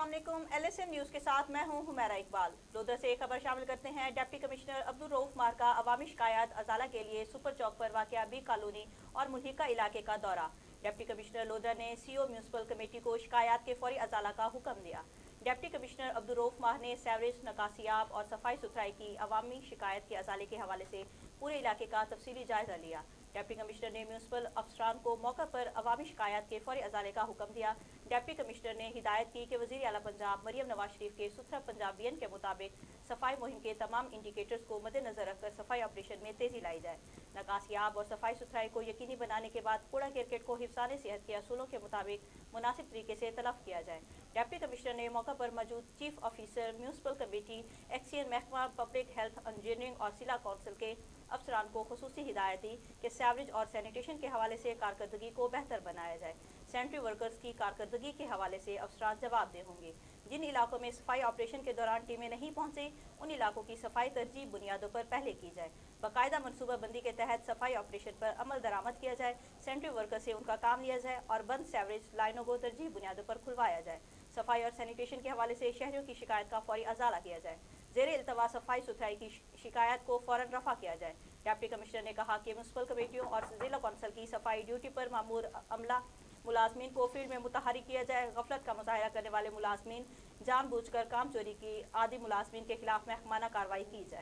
अस्सलाम वालेकुम। LSM news के साथ मैं हूं हुमैरा इकबाल। लोधर से खबर शामिल करते हैं। डिप्टी कमिश्नर अब्दुल रऊफ मार का अवामी शिकायत अजाला के लिए सुपर चौक पर वाक़या बी कॉलोनी और मुल्हिका इलाके का दौरा। डिप्टी कमिश्नर लोधर ने CO म्यूनसिपल कमेटी को शिकायत के फौरी अजाला का हुक्म दिया। डिप्टी कमिश्नर अब्दुल रऊफ मार ने सेवरेज, निकासियाब और सफाई सुथराई की अवामी शिकायत के अजाले के हवाले से पूरे इलाके का तफसीली जायजा लिया। डिप्टी कमिश्नर ने म्यूनसिपल अफसरान को मौका पर अवामी शिकायत के फौरी अजाले का हुक्म दिया। डिप्टी कमिश्नर ने हिदायत की कि वज़ीर आला पंजाब मरियम नवाज शरीफ के सुथरा पंजाब विजन के मुताबिक सफाई मुहिम के तमाम इंडिकेटर्स को मद्देनजर रखकर सफाई ऑपरेशन में तेजी लाई जाए। निकासियाब और सफाई सुथराई को यकीनी बनाने के बाद कूड़ा क्रिकेट को हिफ्ज़ान सेहत के असूलों के मुताबिक मुनासिब तरीके से तलफ किया जाए। डिप्टी कमिश्नर ने मौका पर मौजूद chief officer municipal committee, XEN महकमा पब्लिक हेल्थ, इंजीनियरिंग और जिला कौंसिल के अफसरान को खुसूसी हिदायत दी कि सीवरेज और सैनिटेशन के हवाले से कारकर्दगी को बेहतर बनाया जाए। सैनिटरी वर्कर्स की कारकर्दगी के हवाले से अफसरान जवाबदेह होंगे। जिन इलाकों में सफाई ऑपरेशन के दौरान टीमें नहीं पहुंची, उन इलाकों की सफाई तरजीह बुनियादों पर पहले की जाए। बाकायदा मनसूबाबंदी के तहत सफाई ऑपरेशन पर अमल दरामद किया जाए। सैनिटरी वर्कर से उनका काम लिया जाए और बंद सीवरेज लाइनों को तरजीह बुनियादों पर खुलवाया जाए। सफाई और सैनिटेशन के हवाले से शहरियों की शिकायत का फौरी अजाला किया जाए। ज़ेरे इल्तवा सफाई सुथराई की शिकायत को फौरन रफा किया जाए। डिप्टी कमिश्नर ने कहा कि म्यूनसिपल कमेटियों और जिला कौंसिल की सफाई ड्यूटी पर मामूर अमला मुलाजमीन को फील्ड में मुतहरिक किया जाए। गफलत का मुजाहरा करने वाले मुलाजमीन, जानबूझकर काम चोरी की आदि मुलाजमीन के खिलाफ महकमाना कार्रवाई की जाए।